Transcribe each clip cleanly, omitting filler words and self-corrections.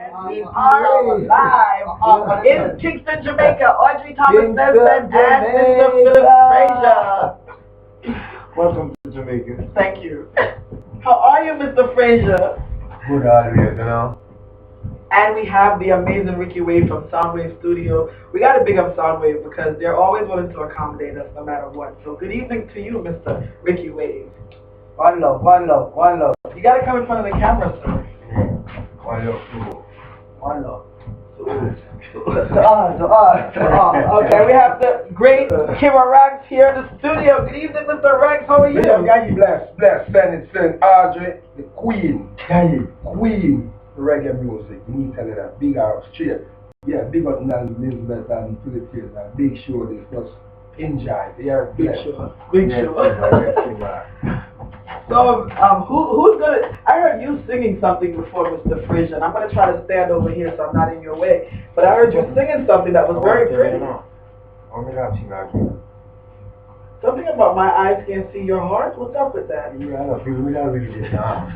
And we are live in Kingston, Jamaica. Audrey Thomas Nesbitt and Mr. Philip Frazier. Welcome to Jamaica. Thank you. How are you, Mr. Frazier? Good always, you know. And we have the amazing Ricky Wave from Soundwave Studio. We got to big up Soundwave because they're always willing to accommodate us no matter what. So good evening to you, Mr. Ricky Wave. One love, one love, one love. You got to come in front of the camera, sir. One love, two. One love. Okay, we have the great Kira Rags here in the studio. Good evening, Mr. Rags. How are you? Bless, send Audrey, the queen, queen, reggae music. You need to tell her that big out straight. Yeah, big up now, Elizabeth and Philippines. Big show this, just enjoy. They are big show. Big show. So, who's gonna? I heard you singing something before, Mr. Frazier, and I'm gonna try to stand over here so I'm not in your way. But I heard you singing something that was very pretty. Something about my eyes can't see your heart. What's up with that? Yeah, we don't read it now.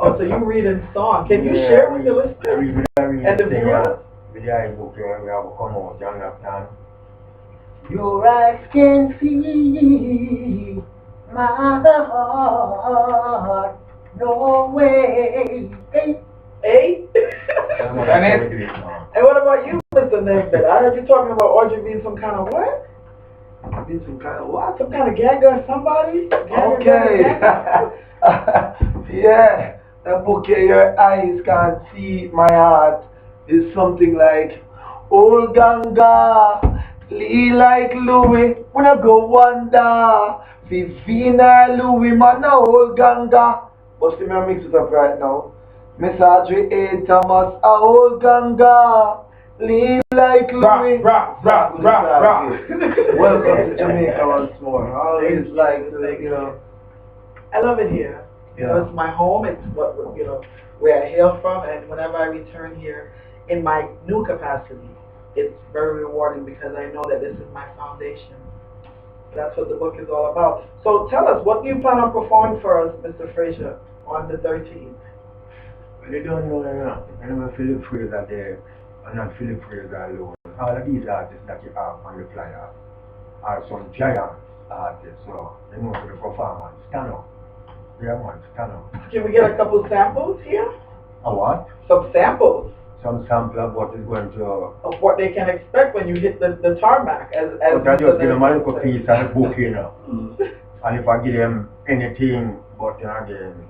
Oh, so you read in song? Can you share with the listeners and the viewers? Your eyes can see my heart, no way. Hey? And what about you, Mr. Nesbitt? I heard you talking about Audrey being some kind of what? Being some kind of what? Some kind of gagger or somebody? Okay. Yeah. That book here, your eyes can't see my heart, is something like, old ganga, Lee like Louis, when I go wonder. Vivina Louis, man, a whole ganga. But see me, I mix it up right now. Miss Audrey A. Thomas, a whole ganga. Live like Louis. Rock. Welcome to Jamaica once more. Always like to, you know. I love it here. You know, it's my home. It's what, you know, where I hail from, and whenever I return here in my new capacity, it's very rewarding because I know that this is my foundation. That's what the book is all about. So tell us, what do you plan on performing for us, Mr. Frazier, on the 13th? Well, you don't know enough. I never Philip Frazier there. I'm not Philip Frazier alone. All of these artists that you have on the flyer are some giant artists. So, you know, for the performance, stand up. Yeah, man, stand up. Can we get a couple samples here? A what? Some samples. Some sample of what is going to... Of what they can expect when you hit the tarmac. But I just give them a little piece and a book, you know. And if I give them anything, but you know, again,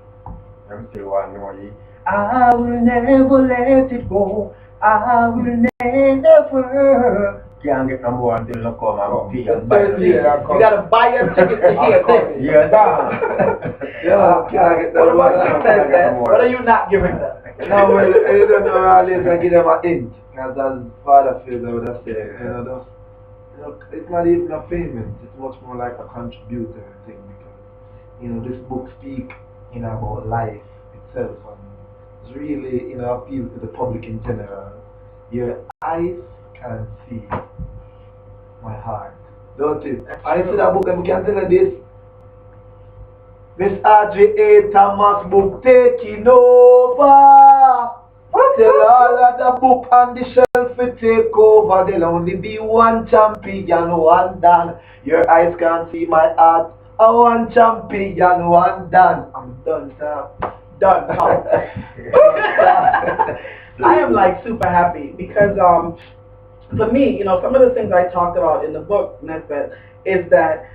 them still want to know. I will never let it go. I will never. Can't get no more until you come and pay and buy it. You gotta buy your ticket to hear this. Yeah, yeah, can't get no more. What are you not giving them? No, well, you don't know always I give them a hint. As Father feels, I would have said, it's not even a payment. It's much more like a contributor thing because, you know, this book speaks, you know, about life itself and it's really, you know, appeal to the public in general. Your eyes can see my heart, don't it? I see that book and we can tell you this. Miss Audrey A. Thomas book taking over. Tell all of the book on the shelf to take over. There'll only be one champion, one done. Your eyes can't see my heart. One champion, one done. I'm done, sir. Done. I am like super happy because for me, you know, some of the things I talked about in the book, Nesbitt, is that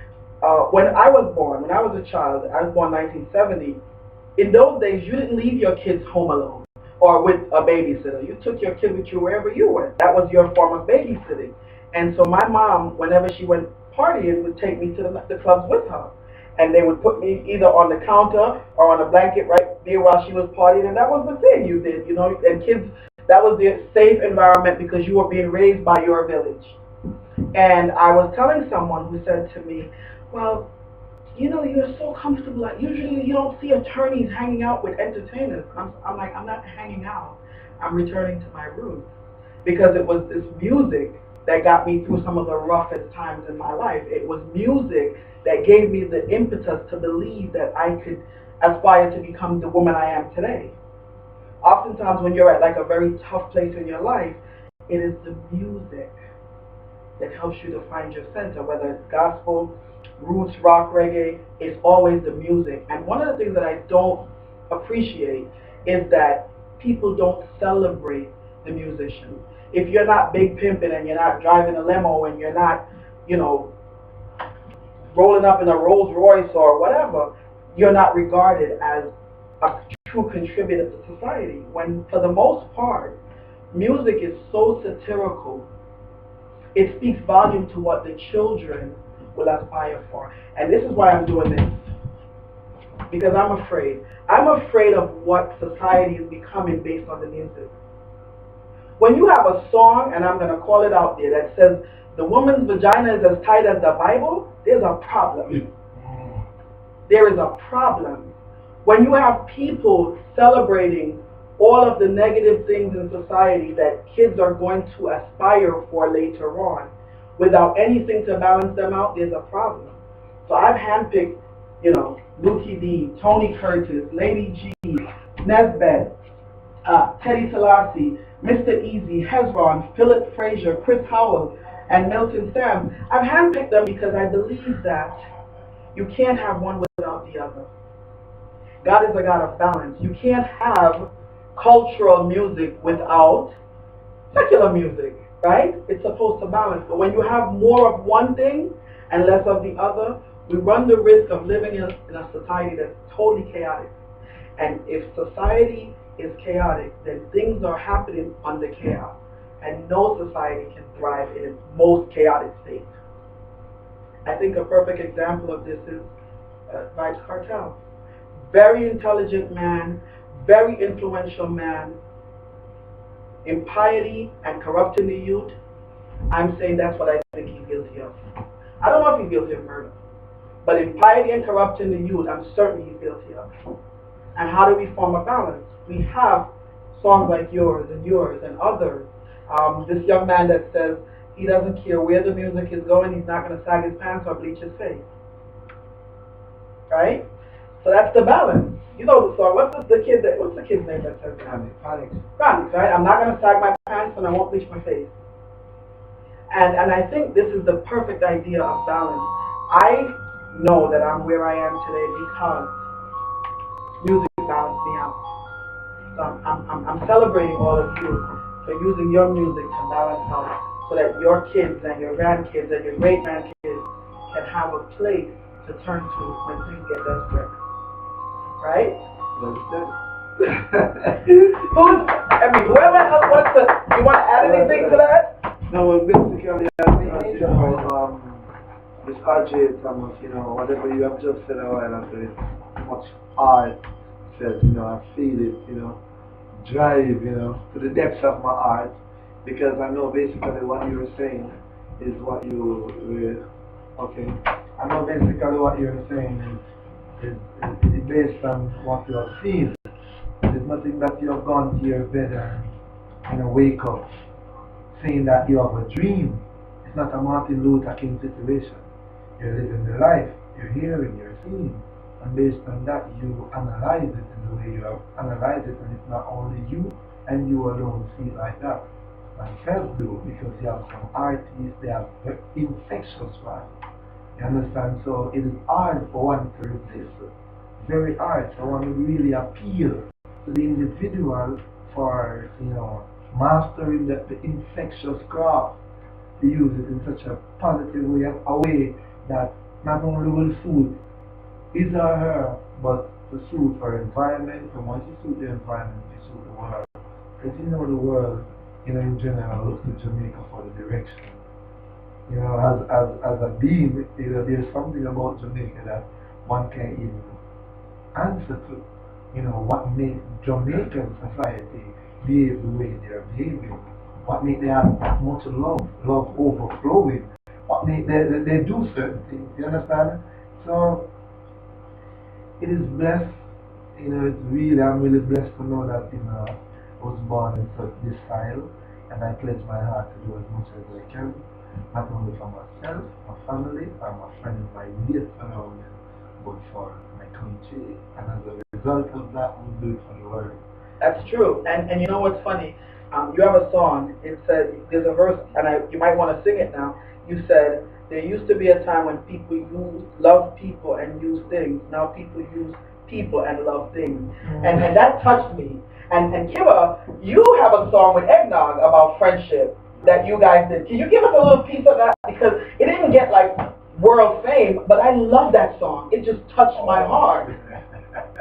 when I was born, when I was a child, I was born 1970, in those days you didn't leave your kids home alone or with a babysitter. You took your kid with you wherever you went. That was your form of babysitting. And so my mom, whenever she went partying, would take me to the clubs with her. And they would put me either on the counter or on a blanket right there while she was partying. And that was the thing you did, you know. And kids, that was the safe environment because you were being raised by your village. And I was telling someone who said to me, well, you know, you're so comfortable. Like, usually you don't see attorneys hanging out with entertainers. I'm like, I'm not hanging out. I'm returning to my roots. Because it was this music that got me through some of the roughest times in my life. It was music that gave me the impetus to believe that I could aspire to become the woman I am today. oftentimes when you're at like a very tough place in your life, it is the music that helps you to find your center, whether it's gospel, roots, rock, reggae, it's always the music. And one of the things that I don't appreciate is that people don't celebrate the musician. If you're not big pimping and you're not driving a limo and you're not, you know, rolling up in a Rolls Royce or whatever, you're not regarded as a true contributor to society. When, for the most part, music is so satirical, it speaks volume to what the children will aspire for. And this is why I'm doing this. Because I'm afraid. I'm afraid of what society is becoming based on the music. When you have a song, and I'm going to call it out there, that says the woman's vagina is as tight as the Bible, there's a problem. There is a problem. When you have people celebrating all of the negative things in society that kids are going to aspire for later on, without anything to balance them out, there's a problem. So I've handpicked, you know, Lucy D, Tony Curtis, Lady G, Nesbeth, Teddy Selassie, Mr. Easy, Hezron, Philip Frazier, Chris Howell, and Milton Sam. I've handpicked them because I believe that you can't have one without the other. God is a God of balance. You can't have cultural music without secular music, right? It's supposed to balance. But when you have more of one thing and less of the other, we run the risk of living in a society that's totally chaotic. And if society is chaotic, then things are happening under chaos. And no society can thrive in its most chaotic state. I think a perfect example of this is Vybz Kartel. Very intelligent man, very influential man, impiety and corrupting the youth. I'm saying that's what I think he's guilty of. I don't know if he's guilty of murder, but impiety and corrupting the youth, I'm certain he's guilty of. And how do we form a balance? We have songs like yours and others. This young man that says he doesn't care where the music is going, he's not going to sag his pants or bleach his face. Right? So that's the balance. You know the song. What's the kid's name that says that? Alex. Alex, right? I'm not going to sag my pants and I won't bleach my face. And I think this is the perfect idea of balance. I know that I'm where I am today because music balanced me out. So I'm celebrating all of you for using your music to balance out so that your kids and your grandkids and your great-grandkids can have a place to turn to when things get desperate. Right? Whoever else wants to, you want to add anything to that? No, basically, I think this RJ Thomas, you know, whatever you have just said a while ago, it's much art said, you know, I feel it, you know, drive, you know, to the depths of my heart, because I know basically what you were saying is what you were, okay, I know basically what you were saying is based on what you have seen. There's nothing that you have gone to your bed and wake up saying that you have a dream. It's not a Martin Luther King situation. You're living the life, you're hearing, you're seeing. And based on that, you analyze it in the way you have analyzed it, and it's not only you and you alone see it like that. Myself do, because you have some artists, they have infectious vibe. You understand? So it is hard for one to resist. Very hard. So one would really appeal to the individual for, you know, mastering the infectious craft, to use it in such a positive way, a way that not only will suit his or her, but to suit her environment, and once you suit the environment, you suit the world. Because you know the world, you know, in general, looks to Jamaica for the direction. You know, as a being, you know, there's something about Jamaica that one can't even answer to. You know, what makes Jamaican society behave the way they're behaving, what makes them have that much love overflowing, what makes they do certain things, you understand? So, it is blessed, you know, I'm really blessed to know that, you know, I was born in such this style, and I pledge my heart to do as much as I can, not only for myself, my family, or my friends, my immediate surroundings, but for my country. And as a result of that, we do it for the world. That's true. And you know what's funny? You have a song. It said there's a verse, and you might want to sing it now. You said there used to be a time when people love people and use things. Now people use people and love things. And that touched me. And Kiva, you have a song with Eggnog about friendship that you guys did. Can you give us a little piece of that? Because it didn't get like world fame, but I love that song. It just touched my heart.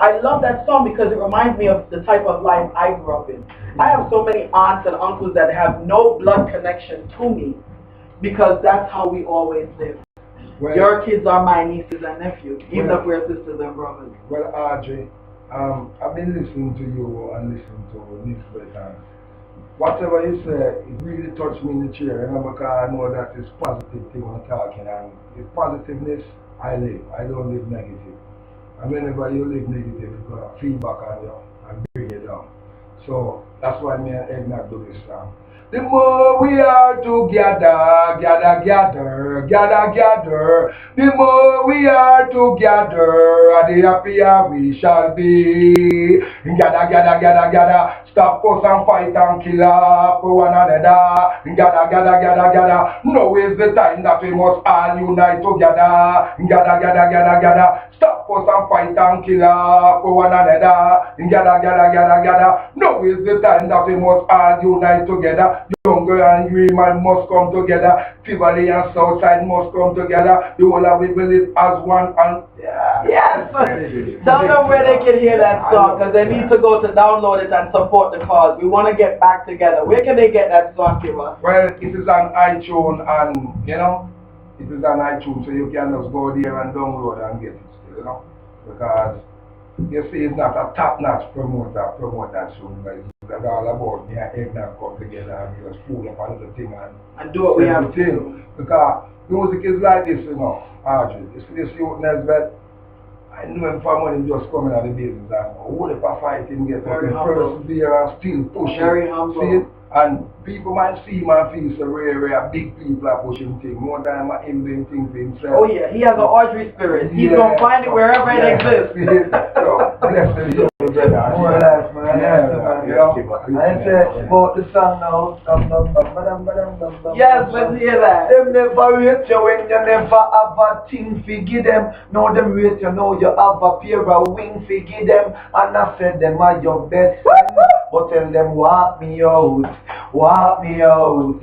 I love that song because it reminds me of the type of life I grew up in. I have so many aunts and uncles that have no blood connection to me because that's how we always live. Well, your kids are my nieces and nephews, even if we're sisters and brothers. Well, Audrey, I've been listening to you and listening to Nisbet, and whatever you say, it really touched me in the chair, because I know that it's positive thing when talking, and the positiveness, I live. I don't live negative. And whenever you live negative, it's going to feedback on you and bring you down. So that's why me and Eggnog do this song. The more we are together, gather, gather, gather, gather. The more we are together, the happier we shall be. Gather, gather, gather, gather. Stop fuss and fight and kill up for one another. Gather, gather, gather, gather. Now is the time that we must all unite together. Gather, gather, gather, gather. Stop fuss and fight and kill up for one another. Gather, gather, gather, gather. Now is the time that we must all unite together. Younger and green man must come together. Tivoli and Southside must come together. The whole of we believe as one and yes! Tell them where they can hear that song, because they need to go to download it and support the cause. We want to get back together. Where can they get that song, Kiva? Well, it is on iTunes, and it is on iTunes, so you can just go there and download and get it, because you see, it's not a top-notch promoter promote that song, but it's all about me and Eggnog come together and just fool up a little thing and do what we have to do. Because music is like this, Audrey. You see this youth Nesbet, I know him from when he just coming out of the business, and all the fighting get up in first there and still pushing. Very humble. See it? And people might see him and feel so rare, big people are pushing things. More time him doing things for himself. Oh yeah, he has an Audrey spirit. He's going to find it wherever it exists. So, bless you, brother. More life, man. I say about the song now. Yes, let's hear that. Them never rate you when you never have a thing for give them. No, them rate you know you have a pair of wings for give them. And I said them are your best friends. But tell them walk me out, walk me out.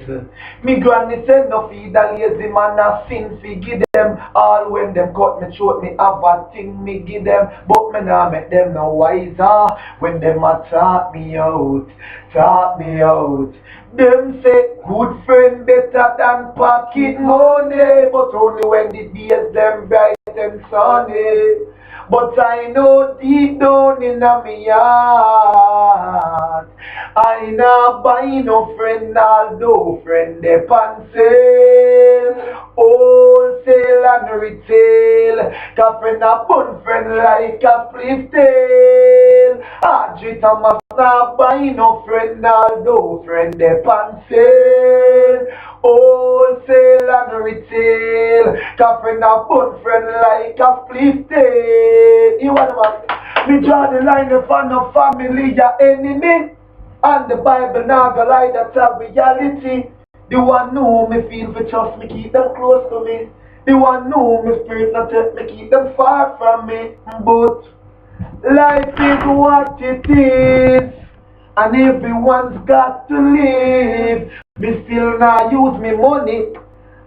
Me granny said no feed a lazy man a sin fi give them. All when them cut me short me have a thing me give them. But me nah make them no wiser when them a talk me out, talk me out. Them say good friend better than pocket money, but only when the days them bright and sunny. But I know deep down in my heart, I nah buy no friend, although friend they pan sale, wholesale and retail. Cause friend a bun friend like a flip tail. Audrey Thomas nah buy no friend, although friend they pan sale, wholesale and retail. Cause friend a bun friend like a flip tail. You want what? Me draw the line if I no family your enemy. And the Bible now go lie, that's a reality. The one know me feel for trust me, keep them close to me. The one know me spirit not take me, keep them far from me. But life is what it is, and everyone's got to live. Me still not use me money,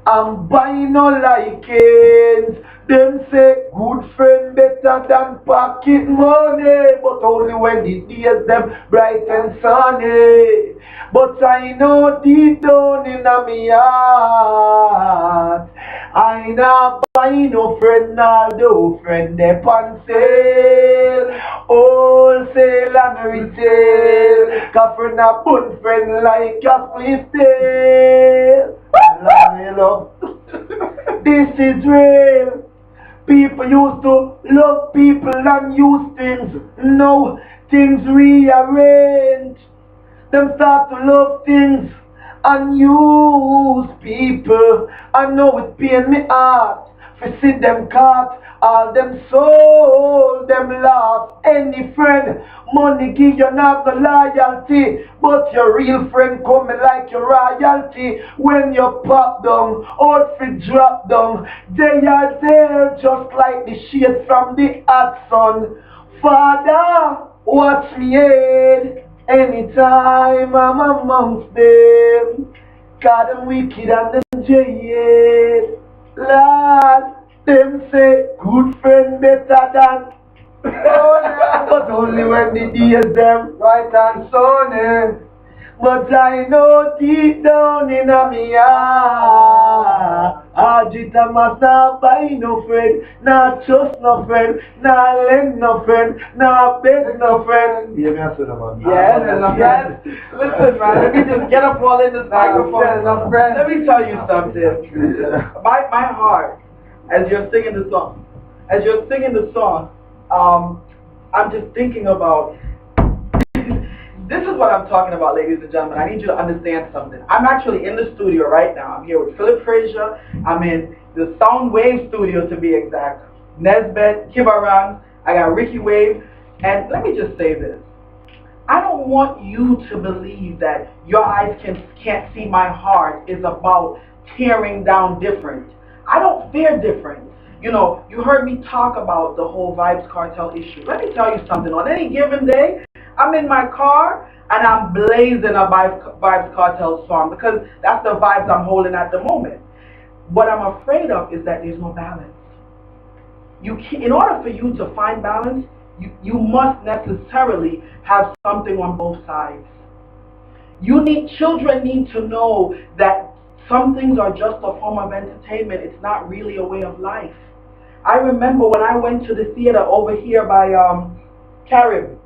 I'm buying no likings. Them say good friend better than pocket money, but only when the days them bright and sunny. But I know deep down in my heart, I nah buy no friend, although friend they pan sale, wholesale and retail. Cause friend a bun friend like a flip tail. Love. This is real. People used to love people and use things. Now things rearrange. Them start to love things and use people. I know it pain me heart fi see them caught, all them soul, them laugh. Any friend, money give you not the loyalty, but your real friend coming like your royalty. When you pop down, out fi drop down, they are there just like the shade from the hot sun. Father, watch me head anytime I'm amongst them. God, them wicked and them jaded. Lord, them say good friend better than but only when the days them right and sunny. But I know deep down in a me heart, Ajita must not buy no friend, not trust no friend, not lend no friend, not beg no friend. Yeah, me I said that, man. Yes. Listen, man, let me just get up all in this microphone. Let me tell you something. My heart, as you're singing the song, I'm just thinking about. This is what I'm talking about, ladies and gentlemen. I need you to understand something. I'm actually in the studio right now. I'm here with Philip Frazier. I'm in the Sound Wave studio, to be exact. Nesbeth, Kivaran, I got Ricky Wave. And let me just say this. I don't want you to believe that your eyes can't see my heart is about tearing down different. I don't fear different. You know, you heard me talk about the whole Vibes Cartel issue. Let me tell you something. On any given day, I'm in my car and I'm blazing a Vibes Cartel song because that's the vibes I'm holding at the moment. What I'm afraid of is that there's no balance. In order for you to find balance, you must necessarily have something on both sides. Children need to know that some things are just a form of entertainment. It's not really a way of life. I remember when I went to the theater over here by Carib,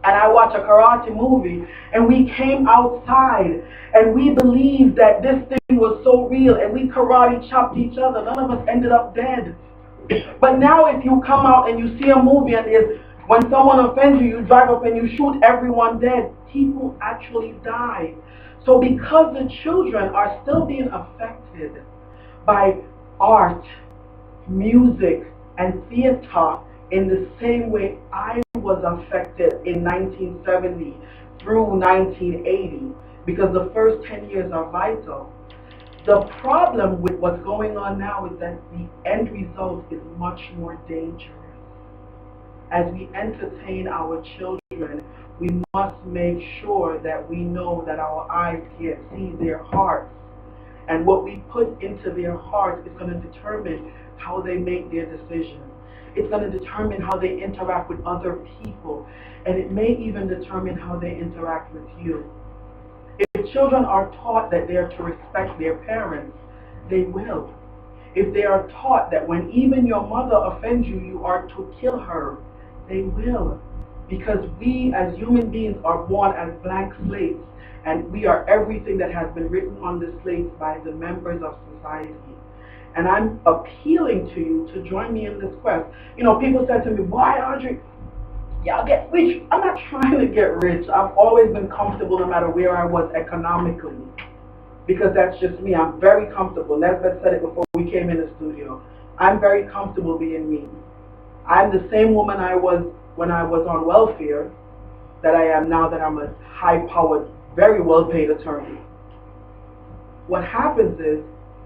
and I watched a karate movie, and we came outside, and we believed that this thing was so real, and we karate chopped each other. None of us ended up dead. But now if you come out and you see a movie and when someone offends you, you drive up and you shoot everyone dead. People actually die. So because the children are still being affected by art, music, and theater in the same way I was affected in 1970 through 1980, because the first 10 years are vital. The problem with what's going on now is that the end result is much more dangerous. As we entertain our children, we must make sure that we know that our eyes can't see their hearts. And what we put into their hearts is going to determine how they make their decisions. It's going to determine how they interact with other people. And it may even determine how they interact with you. If children are taught that they are to respect their parents, they will. If they are taught that when even your mother offends you, you are to kill her, they will. Because we as human beings are born as blank slates, and we are everything that has been written on the slates by the members of society. And I'm appealing to you to join me in this quest. You know, people said to me, why, Audrey? Y'all get rich. I'm not trying to get rich. I've always been comfortable no matter where I was economically. Because that's just me. I'm very comfortable. Nesbeth said it before we came in the studio. I'm very comfortable being me. I'm the same woman I was when I was on welfare that I am now that I'm a high-powered, very well-paid attorney. What happens is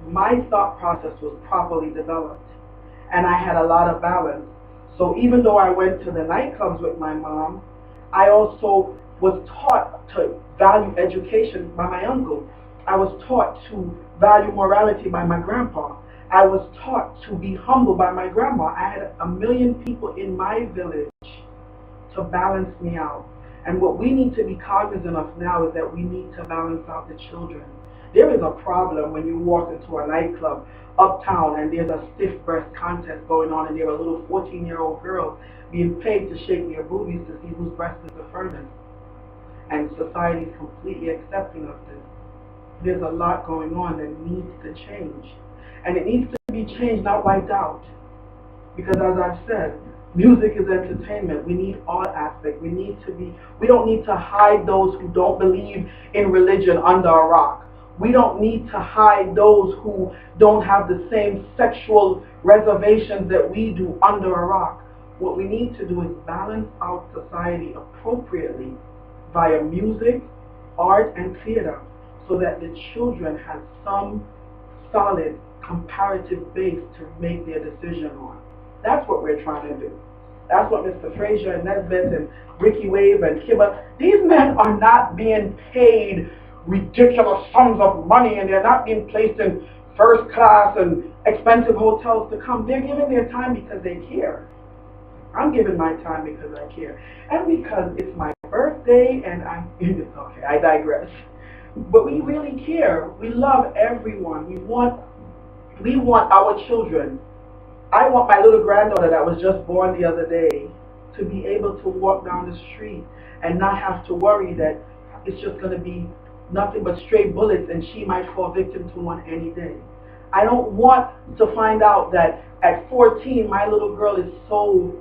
my thought process was properly developed, and I had a lot of balance. So even though I went to the nightclubs with my mom, I also was taught to value education by my uncle. I was taught to value morality by my grandpa. I was taught to be humble by my grandma. I had 1 million people in my village to balance me out. And what we need to be cognizant of now is that we need to balance out the children. There is a problem when you walk into a nightclub uptown and there's a stiff breast contest going on and there's a little 14-year-old girl being paid to shake their boobies to see whose breast is the firmest. And society is completely accepting of this. There's a lot going on that needs to change. And it needs to be changed, not wiped out. Because as I've said, music is entertainment. We need all aspects. We don't need to hide those who don't believe in religion under a rock. We don't need to hide those who don't have the same sexual reservations that we do under a rock. What we need to do is balance out society appropriately via music, art, and theater, so that the children have some solid comparative base to make their decision on. That's what we're trying to do. That's what Mr. Frazier and Nesbitt and Ricky Wave and Kibba, these men are not being paid ridiculous sums of money, and they're not being placed in first class and expensive hotels to come. They're giving their time because they care. I'm giving my time because I care. And because it's my birthday and okay, I digress. But we really care. We love everyone. We want our children. I want my little granddaughter that was just born the other day to be able to walk down the street and not have to worry that it's just going to be nothing but stray bullets and she might fall victim to one any day. I don't want to find out that at 14 my little girl is so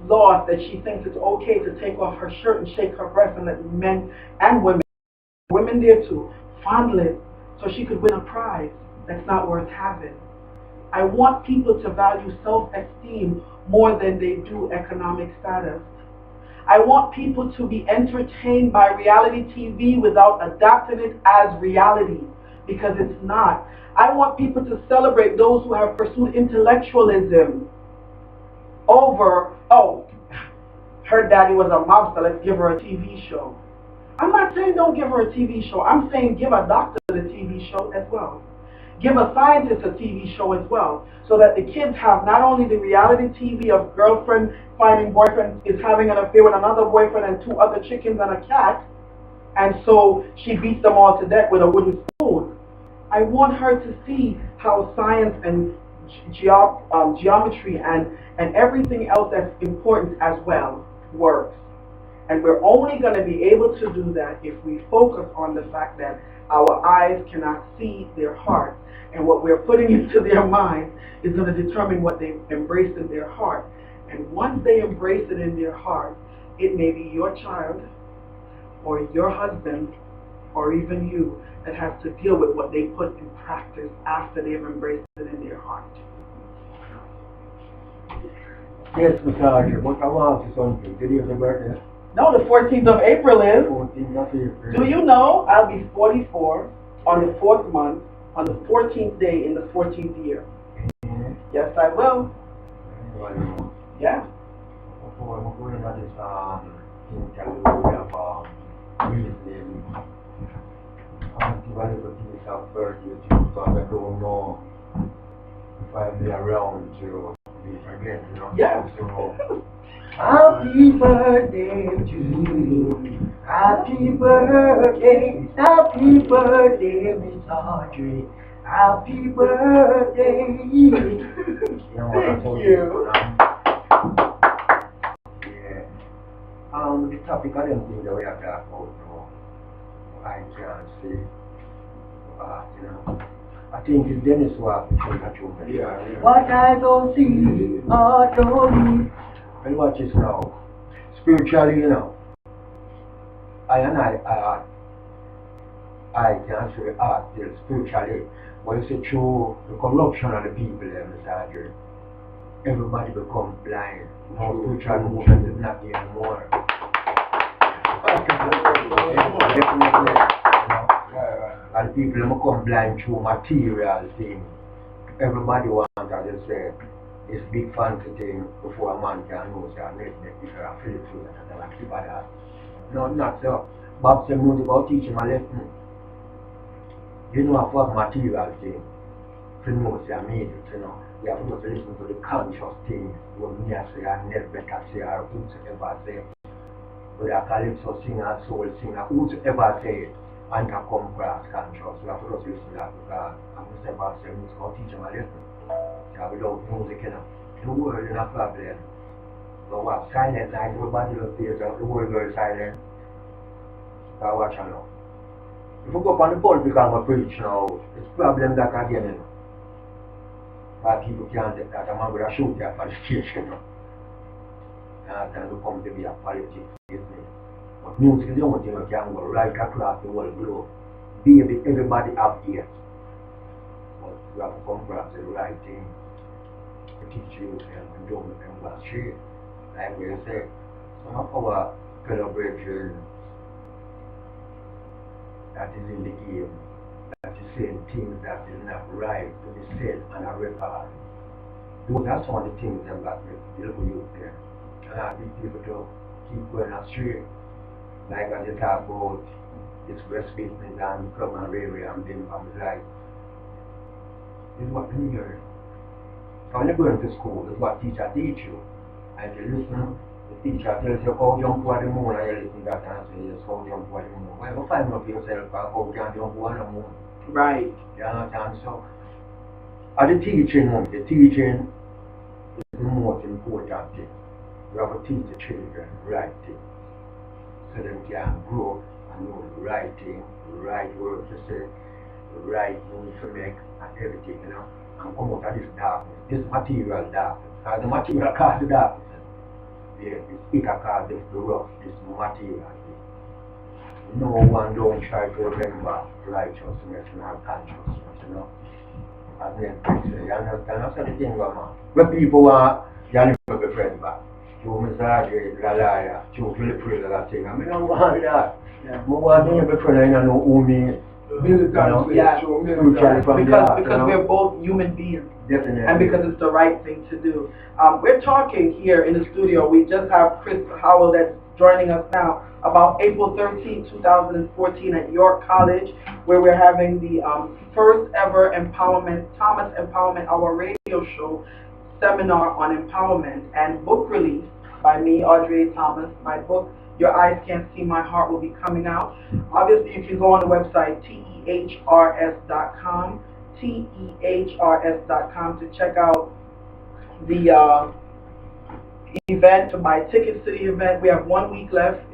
lost that she thinks it's okay to take off her shirt and shake her breast and let men and women there too, fondle it so she could win a prize that's not worth having. I want people to value self-esteem more than they do economic status. I want people to be entertained by reality TV without adapting it as reality, because it's not. I want people to celebrate those who have pursued intellectualism over, oh, her daddy was a mobster, let's give her a TV show. I'm not saying don't give her a TV show. I'm saying give a doctor the TV show as well. Give a scientist a TV show as well, so that the kids have not only the reality TV of girlfriend finding boyfriend is having an affair with another boyfriend and 2 other chickens and a cat, and so she beats them all to death with a wooden spoon. I want her to see how science and geometry and everything else that's important as well works. And we're only going to be able to do that if we focus on the fact that our eyes cannot see their heart. And what we're putting into their mind is going to determine what they embrace in their heart. And once they embrace it in their heart, it may be your child or your husband or even you that has to deal with what they put in practice after they've embraced it in their heart. Yes, Mr. Archer, but I want to ask you something. Today is your birthday? No, the 14th of April is. 14th of April. Do you know I'll be 44 on the 4th month, on the 14th day in the 14th year? Mm-hmm. Yes, I will. Yeah. Before I'm going to this interview about reasoning, I'm going to give myself birthday because I don't know if I'll be around to be again, you know? Yeah. So, happy birthday to you. Happy birthday, Miss Audrey. Happy birthday. Thank you. Yeah. The topic I don't think that we have to talk about, no, I can't say. You know, I think it's Dennis who has to take a truth. Yeah. What I don't see, I don't need. And watch this now. Spiritually, you know, I can say art still spiritually, but you see through the corruption of the people Mr. everybody becomes blind. No spiritual movement is not there anymore. And people become blind through material things. Everybody wants, as you said, this big fancy thing before a man can know say a net because I feel it through that and I keep at that. No, not so. Bob said knows about teaching my lesson. You know I have material thing. To know say I made it, you know. You have to listen to the conscious things. What me I say I never better say or whosoever say. But I calypso singer, soul singer, whosoever say it and can come across conscious. You have to just listen to that because I'm going to say Bob said knows about teaching my lesson. Without music, you know, the world is a problem. But what silent like everybody will feel that the world is silent. So watch out now. If you go up on the pulpit and preach now, it's problem that again, you know. But people can't take that. A man will shoot you for the station, you know. And then you come to be a politics, you see. But music is the only thing you can go right across the world globe. baby, everybody have ears. But you have to come across the right thing to teach you and don't make them go straight. Like we say, some of our fellow brethren that is in the game, that is saying things that is not right to be said on a record. Those are some of the things that the local youth there. And I think people to keep going astray. Like as you talk about this breastfeeding and come and railway and being from his life. This is what you hear. When you go into school, this is what teacher teach you. And if you listen, the teacher tells you how jump over the moon and you listen to that and say yes, how jump over the moon. Well, you find out yourself how you can jump over the moon. Right. You understand? So at the teaching is the most important thing. You have to teach the children the right thing. So they can grow and know the right thing, the right word to say, the right move to make, and everything, you know, and come out of this darkness, this material darkness. Because the material causes the darkness. Yeah, it causes the rough, this material thing. No one don't try to remember righteousness and consciousness, you know. As Netflix say, you understand? That's the thing, man. When people are, you never be friend back. You massage la liar, you feel free of that thing. I mean, I don't want that. Yeah. I want to be friend, I know who me. Yeah, because we're both human beings. Definitely. And because it's the right thing to do. We're talking here in the studio. We just have Chris Howell that's joining us now about April 13, 2014 at York College, where we're having the first ever Thomas Empowerment Hour radio show seminar on empowerment and book release by me, Audrey Thomas. My book, Your Eyes Can't See, My Heart, will be coming out. Obviously, you can go on the website tehrs.com, tehrs.com to check out the event, to buy tickets to the event. We have 1 week left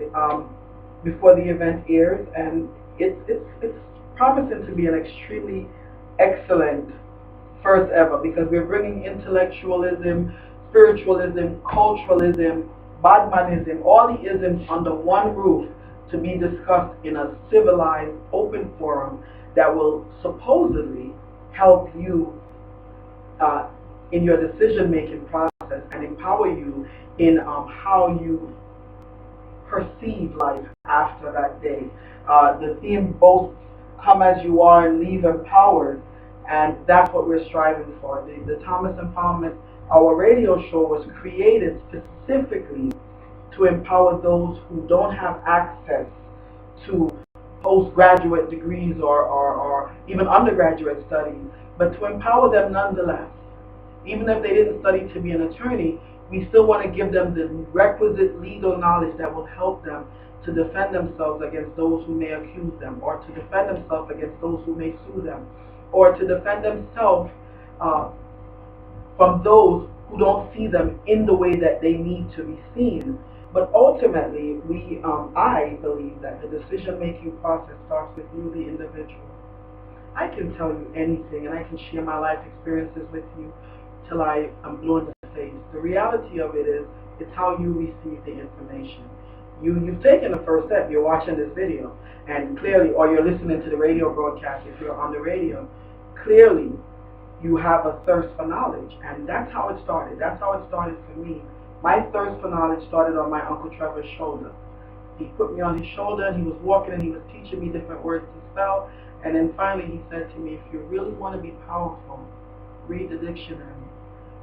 before the event airs, and it's promising to be an extremely excellent first ever, because we're bringing intellectualism, spiritualism, culturalism, badmanism, all the isms under one roof to be discussed in a civilized, open forum that will supposedly help you in your decision-making process and empower you in how you perceive life after that day. The theme both come as you are and leave empowered, and that's what we're striving for. The Thomas Empowerment, our radio show, was created specifically to empower those who don't have access to postgraduate degrees or even undergraduate studies, but to empower them nonetheless. Even if they didn't study to be an attorney, we still want to give them the requisite legal knowledge that will help them to defend themselves against those who may accuse them, or to defend themselves against those who may sue them, or to defend themselves from those who don't see them in the way that they need to be seen. But ultimately, I believe that the decision-making process starts with you, the individual. I can tell you anything, and I can share my life experiences with you till I am blue in the face. The reality of it is, it's how you receive the information. You've taken the first step. You're watching this video, and clearly, or you're listening to the radio broadcast if you're on the radio, clearly you have a thirst for knowledge, and that's how it started. That's how it started for me. My thirst for knowledge started on my Uncle Trevor's shoulder. He put me on his shoulder, and he was walking, and he was teaching me different words to spell, and then finally he said to me, if you really want to be powerful, read the dictionary.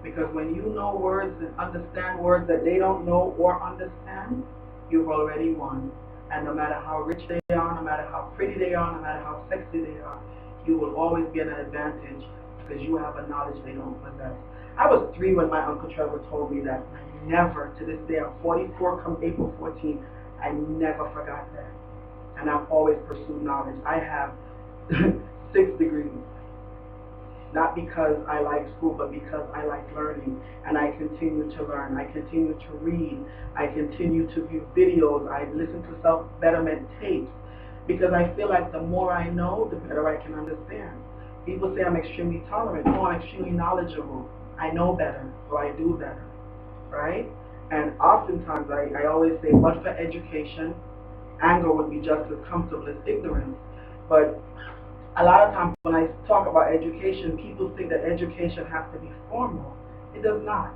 Because when you know words and understand words that they don't know or understand, you've already won. And no matter how rich they are, no matter how pretty they are, no matter how sexy they are, you will always get an advantage because you have a knowledge they don't possess. I was 3 when my Uncle Trevor told me that. I never, to this day, I'm 44 come April 14, I never forgot that. And I've always pursued knowledge. I have 6 degrees. Not because I like school, but because I like learning, and I continue to learn. I continue to read. I continue to view videos. I listen to self-betterment tapes, because I feel like the more I know, the better I can understand. People say I'm extremely tolerant. No, I'm extremely knowledgeable. I know better, so I do better, right? And oftentimes, I always say, but for education, anger would be just as comfortable as ignorance. But a lot of times when I talk about education, people think that education has to be formal. It does not.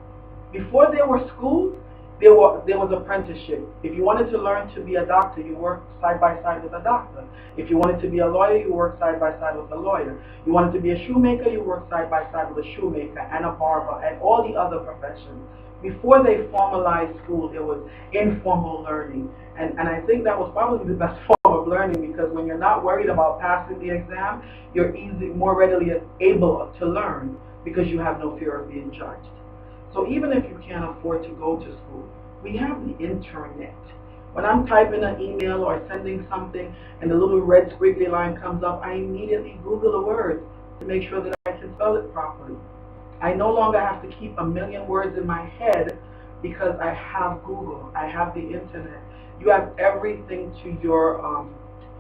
Before there were schools, there was apprenticeship. If you wanted to learn to be a doctor, you worked side by side with a doctor. If you wanted to be a lawyer, you worked side by side with a lawyer. You wanted to be a shoemaker, you worked side by side with a shoemaker and a barber and all the other professions. Before they formalized school, there was informal learning. And I think that was probably the best form of learning, because when you're not worried about passing the exam, you're more readily able to learn because you have no fear of being judged. So even if you can't afford to go to school, we have the internet. When I'm typing an email or sending something and the little red squiggly line comes up, I immediately Google the words to make sure that I can spell it properly. I no longer have to keep a million words in my head because I have Google, I have the internet. You have everything to your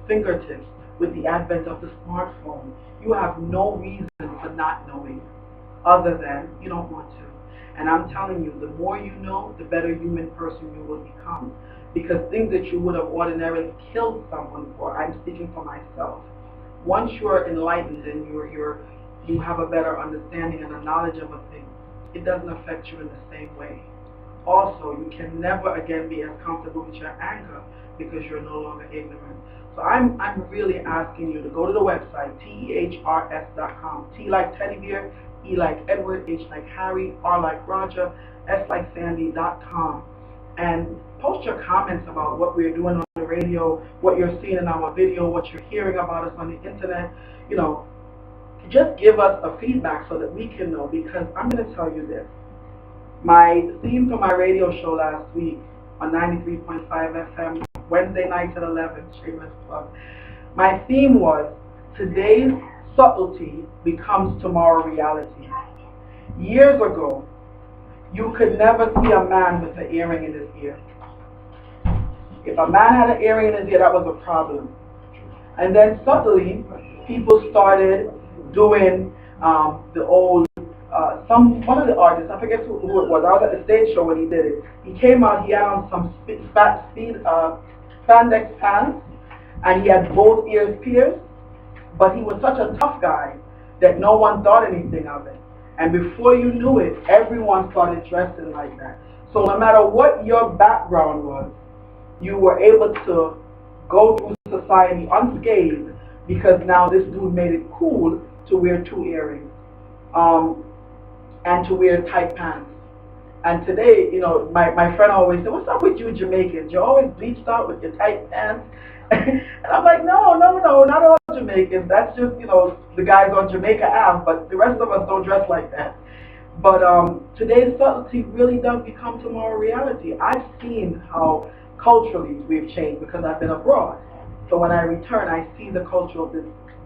fingertips with the advent of the smartphone. You have no reason for not knowing other than you don't want to. And I'm telling you, the more you know, the better human person you will become. Because things that you would have ordinarily killed someone for, I'm speaking for myself. Once you're enlightened and you have a better understanding and a knowledge of a thing, it doesn't affect you in the same way. Also, you can never again be as comfortable with your anger because you're no longer ignorant. So I'm really asking you to go to the website, tehrs.com. T like teddy bear, E like Edward, H like Harry, R like Roger, S like Sandy.com. And post your comments about what we're doing on the radio, what you're seeing in our video, what you're hearing about us on the internet. You know, just give us a feedback so that we can know, because I'm going to tell you this. My theme for my radio show last week on 93.5 FM, Wednesday nights at 11, shameless plug. My theme was, today's subtlety becomes tomorrow reality. Years ago, you could never see a man with an earring in his ear. If a man had an earring in his ear, that was a problem. And then subtly, people started doing the old, one of the artists, I forget who it was, I was at the stage show when he did it. He came out, he had on some spandex pants, and he had both ears pierced, but he was such a tough guy that no one thought anything of it. And before you knew it, everyone started dressing like that. So no matter what your background was, you were able to go through society unscathed, because now this dude made it cool to wear 2 earrings and to wear tight pants. And today, you know, my friend always said, what's up with you Jamaicans? You're always bleached out with your tight pants. And I'm like, no, not all Jamaicans. That's just, you know, the guys on Jamaica Ave, but the rest of us don't dress like that. But today's subtlety really does become tomorrow reality. I've seen how culturally we've changed because I've been abroad. So when I return, I see the cultural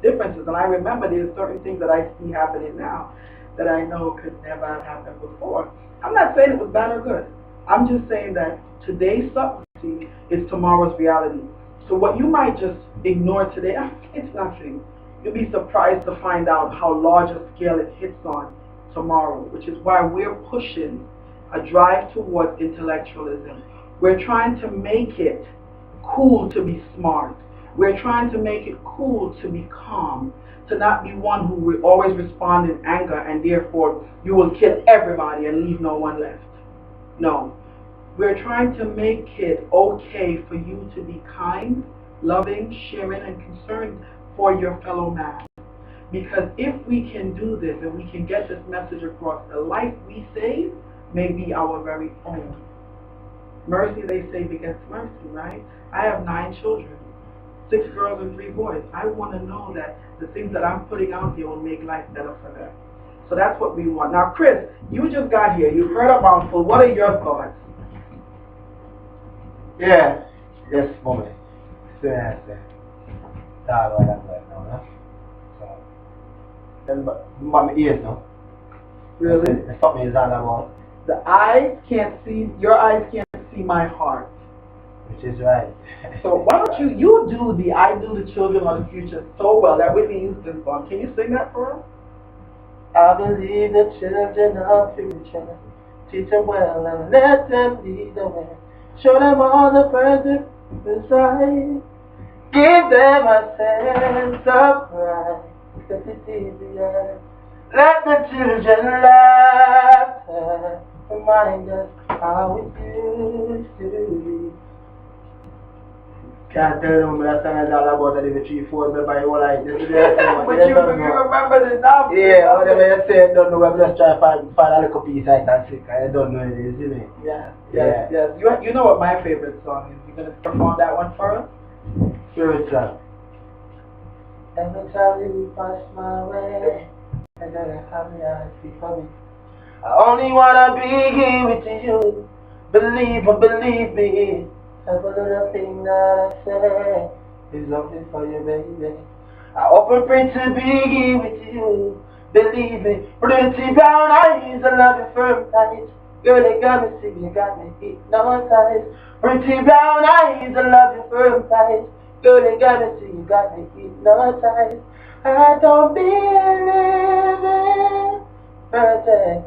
differences, and I remember there's certain things that I see happening now that I know could never have happened before. I'm not saying it was bad or good. I'm just saying that today's subtlety is tomorrow's reality. So what you might just ignore today, it's nothing. You'll be surprised to find out how large a scale it hits on tomorrow, which is why we're pushing a drive towards intellectualism. We're trying to make it cool to be smart. We're trying to make it cool to be calm, to not be one who will always respond in anger and therefore you will kill everybody and leave no one left. No. We're trying to make it okay for you to be kind, loving, sharing, and concerned for your fellow man. Because if we can do this and we can get this message across, the life we save may be our very own. Mercy, they say, begets mercy, right? I have 9 children, 6 girls and 3 boys. I want to know that the things that I'm putting out here will make life better for them. So that's what we want. Now, Chris, you just got here. You've heard a mouthful. What are your thoughts? Yeah, yes, mommy. So, yeah, that's what I'm like now, no? So, then, my ears, no? Really? That's something is all about. The eyes can't see, your eyes can't see my heart. Which is right. So why don't you do the I Do the Children of the Future so well, that Whitney Houston song. Can you sing that for us? I believe the children of future. Teach them well and let them lead the way. Show them all the present beside. Give them a sense of pride that it's easier. Let the children laughter remind us how it used to be. Can't tell them that song is all about the 3-4 by your life. But you remember the number. Yeah, whatever you say, I don't know. I'm just trying to find a little piece I can sing. I don't know it is, isn't it? Yeah, yes, yes. You know what my favorite song is. You gonna perform that one for us? Favorite song. Every time you pass my way, I gotta have your eyes before me. I only wanna be here with you. Believe me. Every little thing that I say is something for you, baby. I often pray to be here with you. Believe me. Pretty brown eyes, I love you firm tight. Girl, you got me sick, you got me hypnotized. Pretty brown eyes, I love you firm tight. Girl, you got me sick, you got me hypnotized. I don't believe in pretend,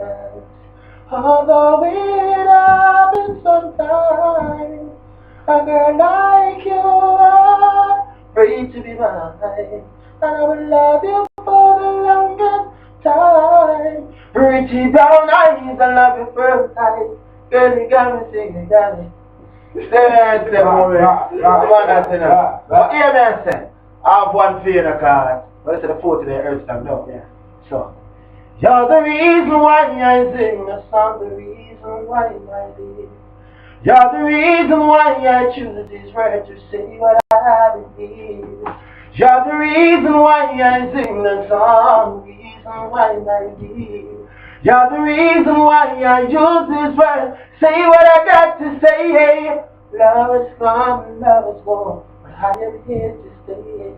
although it happens sometimes. A girl like you are free to be mine, and I will love you for the longest time. Pretty brown eyes, I love you first time. Girl, you got me singing, got me. Stay woman. But hear me and say, I have one for you in the card. But it's the 4 today, Earth time, no? Yeah. So, you're the reason why I sing the song, the reason why my dear. You're the reason why I choose this word to say what I have in here. You're the reason why I sing the song, reason why my dear. You're the reason why I use this word, say what I got to say. Hey, love is come and love is gone, but I am here to stay.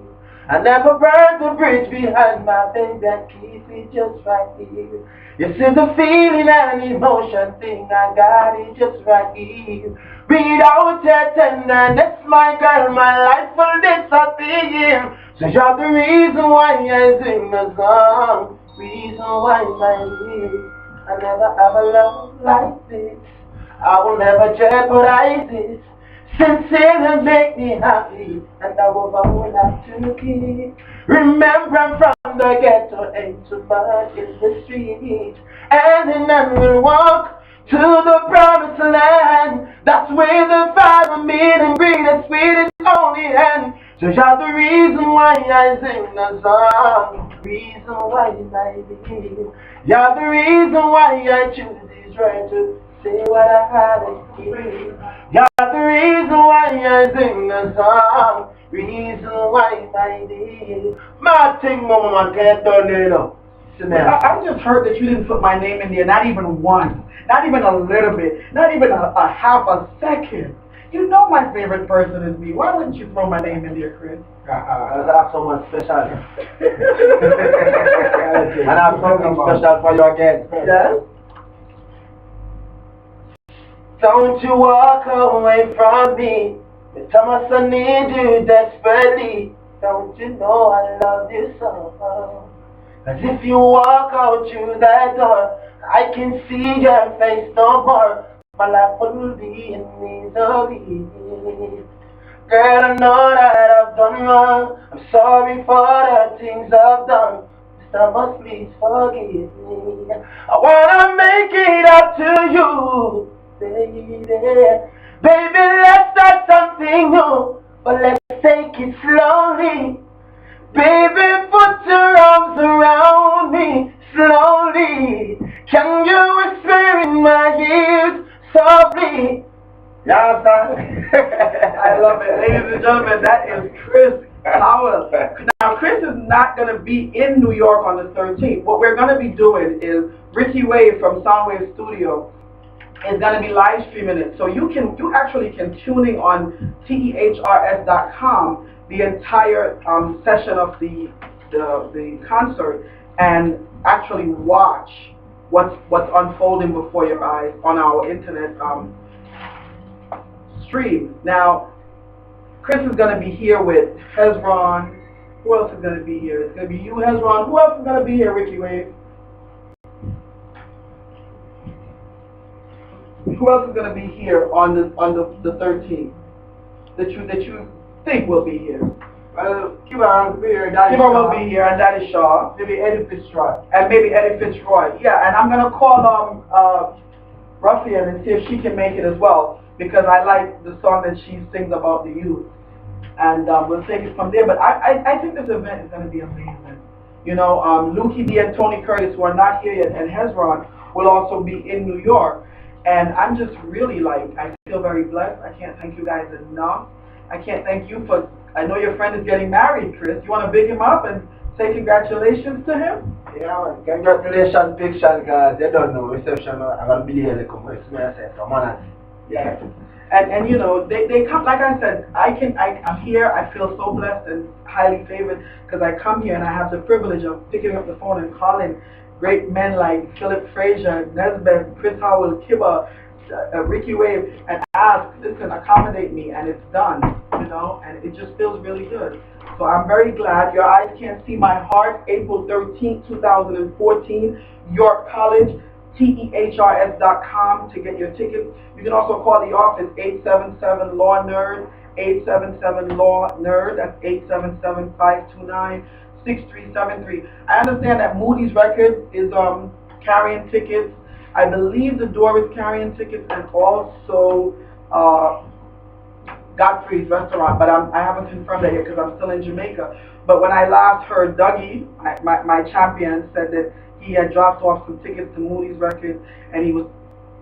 I never burn the bridge behind my baby, I keep it just right here. You see the feeling and emotion thing, I got it just right here. Without your tenderness, my girl, my life will disappear. So you're the reason why I sing the song, reason why my dear. I never have a love like this, I will never jeopardize this. Sincere and make me happy, and I will always have to keep. Remember I'm from the ghetto, ain't too much in the street. And then we'll walk to the promised land. That's where the fire meet and green and sweet is only end. So you're the reason why I sing the song, reason why I believe. You're the reason why I choose this right to say what I have in here. You're the reason why I sing the song, reason why my dear. Martin, mama, can't turn it up. I just heard that you didn't put my name in there, not even once, not even a little bit, not even a half a second. You know my favorite person is me. Why wouldn't you throw my name in there, Chris? Let's have someone special. And I have something special for you again. Yes? Don't you walk away from me. The Thomas, I need you desperately. Don't you know I love you so? Cause if you walk out through that door, I can see your face no more. My life will be in misery. Girl, I know that I've done wrong. I'm sorry for the things I've done. Thomas, please forgive me. I wanna make it up to you, baby. Baby, let's start something new, but let's take it slowly. Baby, put your arms around me slowly. Can you whisper in my ears softly? Yeah, I love it. Ladies and gentlemen, that is Chris Powell. Now, Chris is not going to be in New York on the 13th. What we're going to be doing is Richie Wave from Soundwave Studio is going to be live streaming it. So you actually can tune in on tehrs.com the entire session of the concert and actually watch what's unfolding before your eyes on our internet stream. Now, Chris is going to be here with Hezron. Who else is going to be here? It's going to be you, Hezron. Who else is going to be here, Ricky Wave? Who else is going to be here on the 13th? That you think will be here. Well, Kiba will be here, Daddy Kiba Shaw. will be here, and Daddy Shaw. Maybe Eddie Fitzroy. And maybe Eddie Fitzroy. Yeah, and I'm gonna call Ruffian and see if she can make it as well, because I like the song that she sings about the youth. And we'll take it from there. But I think this event is gonna be amazing. You know, Lukey D and Tony Curtis, who are not here yet, and Hezron will also be in New York. And I'm just really like, I feel very blessed. I can't thank you guys enough. I can't thank you for, I know your friend is getting married, Chris. You want to big him up and say congratulations to him? Yeah, man. Congratulations, big shot, guys. They don't know reception. I'm going to be here to come. It's me, I said, come on. Yeah. And you know, they come, like I said, I'm here, I feel so blessed and highly favored because I come here and I have the privilege of picking up the phone and calling great men like Philip Frazier, Nesbeth, Chris Howell, Kiba, Ricky Wave, and ask, listen, accommodate me, and it's done, you know, and it just feels really good. So I'm very glad. Your eyes can't see my heart, April 13th, 2014, York College, TEHRS.com to get your tickets. You can also call the office, 877-LAW-NERD, 877-LAW-NERD, that's 877-529-6373. I understand that Moody's Records is carrying tickets. I believe the Door is carrying tickets, and also Godfrey's Restaurant, but I haven't confirmed that yet because I'm still in Jamaica. But when I last heard Dougie, my champion, said that he had dropped off some tickets to Moody's Records, and he was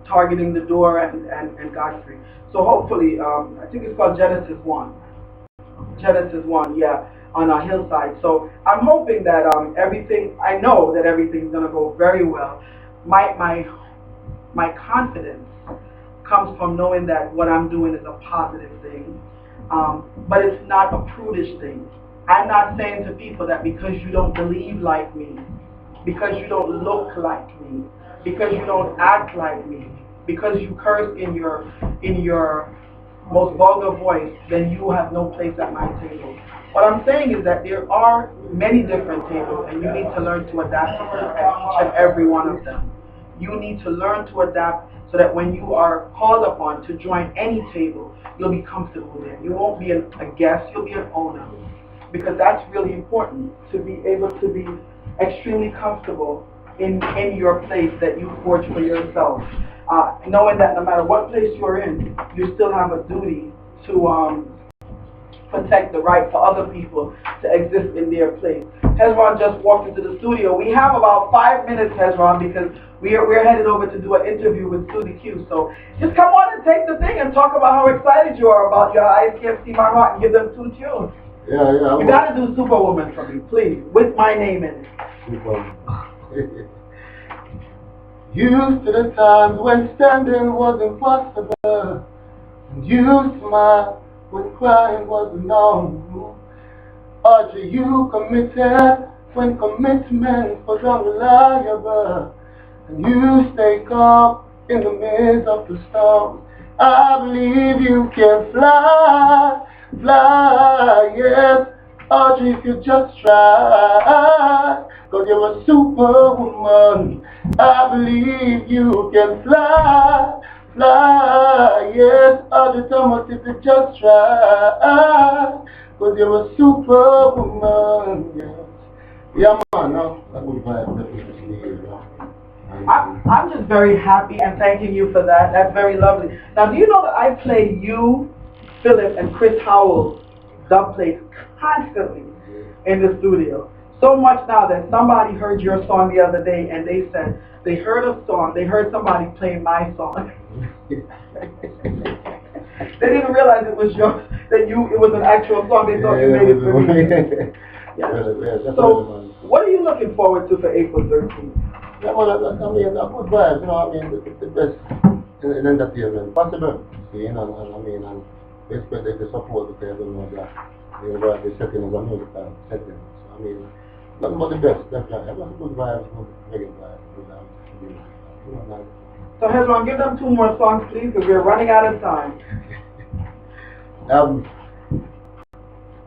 targeting the Door and Godfrey. So hopefully, I think it's called Genesis 1. Genesis 1, yeah, on a hillside. So I'm hoping that everything, I know that everything's going to go very well. My confidence comes from knowing that what I'm doing is a positive thing, but it's not a prudish thing. I'm not saying to people that because you don't believe like me, because you don't look like me, because you don't act like me, because you curse in your most vulgar voice, then you have no place at my table. What I'm saying is that there are many different tables, and you need to learn to adapt to each and every one of them. You need to learn to adapt so that when you are called upon to join any table, you'll be comfortable there. You won't be a guest, you'll be an owner. Because that's really important, to be able to be extremely comfortable in your place that you forge for yourself. Knowing that no matter what place you're in, you still have a duty to protect the right for other people to exist in their place. Hezron just walked into the studio. We have about 5 minutes, Hezron, because we're headed over to do an interview with Susie Q. So just come on and take the thing and talk about how excited you are about Your Eyes Can't See My Heart and give them 2 tunes. Yeah. You gotta do Superwoman for me, please, with my name in it. Superwoman. Used to the times when standing was impossible, and you smiled when crying was normal. Audrey, you committed when commitment was unreliable, and you stay calm in the midst of the storm. I believe you can fly, yes, Audrey, if you just try, 'cause you're a superwoman. I believe you can fly, yes, Audrey Thomas, if you just try, 'cause you're a superwoman, yes. Yeah, man, no, that would be I'm just very happy and thanking you for that. That's very lovely. Now, do you know that I play you, Philip, and Chris Howell dub plates constantly in the studio? So much now that somebody heard your song the other day and they said they heard a song, they heard somebody play my song. They didn't realize it was yours, it was an actual song. They thought you made it for me. Yeah. So, what are you looking forward to for April 13th? Yeah, well, I mean, a good vibe, you know, I mean, the best in entertainment possible, you know, and I mean, and we expect the support because, you know, that the setting is a musical setting, so I mean, nothing but the best, definitely. Have a good vibe, good reggae vibe, you know, nice. So, Hezron, give them 2 more songs, please, because we're running out of time.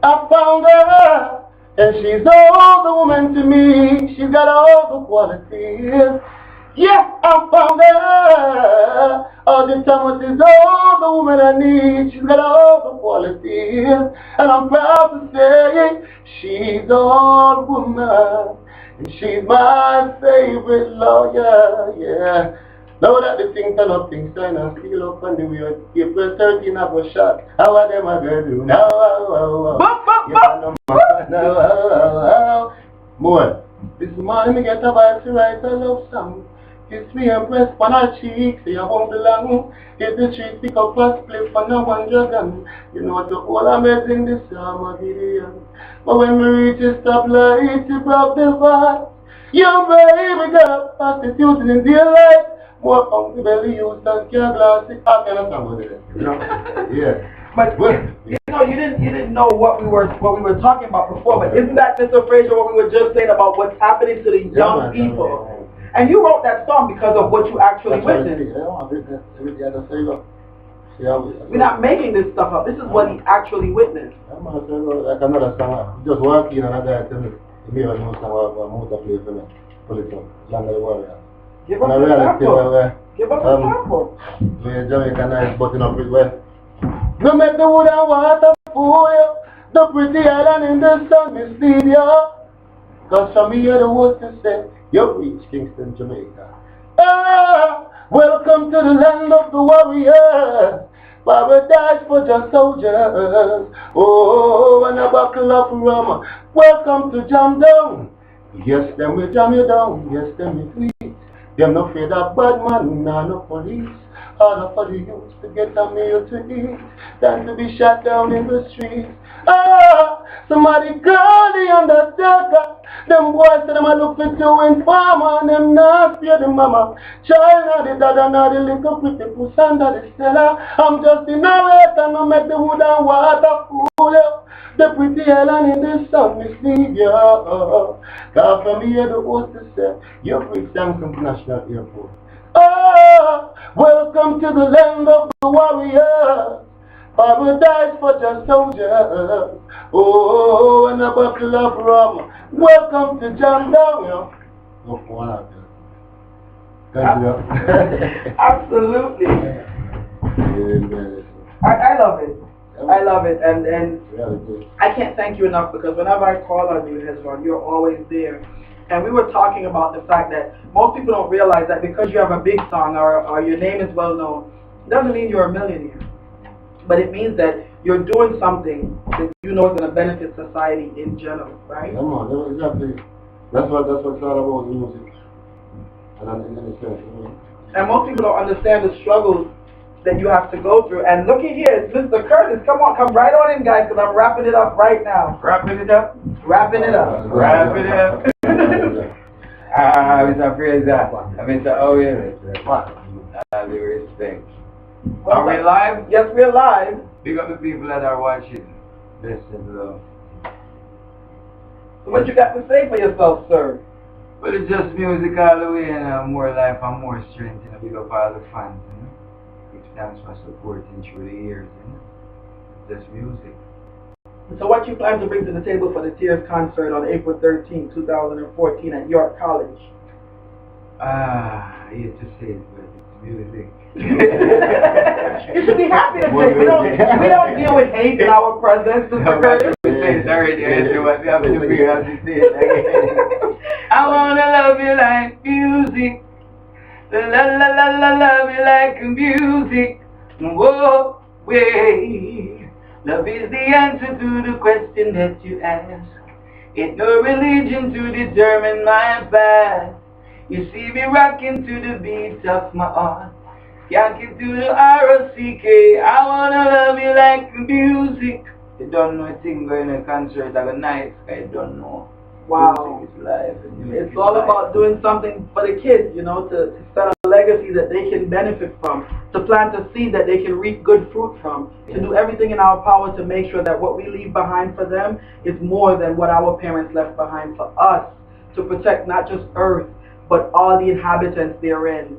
I found her. And she's all the woman to me, she's got all the qualities. Yeah, I found her. All the time is all the woman I need. She's got all the qualities. And I'm proud to say she's all woman. And she's my favorite lawyer, yeah. Now that the thing turn up, things turn and steal up on the way. April 13 I go shot. How are them I gonna do now? Now. More. This morning me get a vibe to write a love song. Kiss me and press on her cheek, say I won't belong. Hit the street, pick up a split for no one dragon. You know the whole amazing this summer Gideon. But when we reach a stoplight, it broke the vibe. You baby girl, prostituted in daylight. More funky belly used than care glass. I cannot song with it, you know? Yeah. But you know, you didn't know what we were talking about before. But isn't that, Mr. Fraser, what we were just saying about what's happening to the young people? And you wrote that song because of what you actually witnessed. We're not making this stuff up. This is what he actually witnessed. Like another song, just walking and I tell me, me was no song I'm out of play for me. Pull it up, Land of the Warrior. Give us a sample. Give us a sample. Jamaica nice button up it well. No make the wood and water fool you. The pretty island in the sun mislead you. Cause from here the words to say, you reach Kingston, Jamaica. Ah, welcome to the land of the warriors. Paradise for just soldiers. Oh, and a buckle of rum. Welcome to Jam Down. Yes, them will jam you down. Yes, them will tweet. Them no fear that bad man, nah, no police. Harder for the youth to get a meal to eat than to be shot down in the streets. Ah, somebody call the undertaker. Them boys say them a look for to informer and them not fear the mama. Child not the dada, not the little pretty puss under the cellar. I'm just in a race and no make the wood and water fool you. The pretty island in the sun mislead you. Cause from here the host to say, you reach Samsung National Airport. Oh, welcome to the land of the warriors. Paradise for just soldiers. Oh, and a buckle of rum. Welcome to Jam Down, yo. No one out there. Absolutely. I love it. I love it, and I can't thank you enough because whenever I call on you, Hezron, you're always there. And we were talking about the fact that most people don't realize that because you have a big song or your name is well known, doesn't mean you're a millionaire. But it means that you're doing something that you know is going to benefit society in general, right? Come on, exactly. That's what it's all about, music. And most people don't understand the struggles that you have to go through. And looky here, it's Mr. Curtis. Come on, come right on in, guys, because I'm wrapping it up right now. Wrapping it up? Wrapping it up. Wrapping it up. Mr. Fraser, Mr. Owen, all the respect. Well, are we live? Yes, we're live. Big up the people that are watching. Bless and love. So what you got to say for yourself, sir? Well, it's just music all the way and more life and more strength. Big up all the fans. Give thanks for supporting through the years. It's just music. So what you plan to bring to the table for the Tears concert on April 13, 2014 at York College? I hate to say it, but it's music. You should be happy to say we don't deal with hate in our presence, Mr. Curtis. I wanna love you like music. La la la la love you like music. Whoa, way. Love is the answer to the question that you ask. It's no religion to determine my path. You see me rocking to the beat of my heart. Yanking to the R-O-C-K. I wanna love you like music. You don't know a thing going to a concert at a night. I don't know. Wow. Music is life. It's all about doing something for the kids, you know, to set a legacy that they can benefit from, to plant a seed that they can reap good fruit from, to do everything in our power to make sure that what we leave behind for them is more than what our parents left behind for us, to protect not just Earth, but all the inhabitants therein.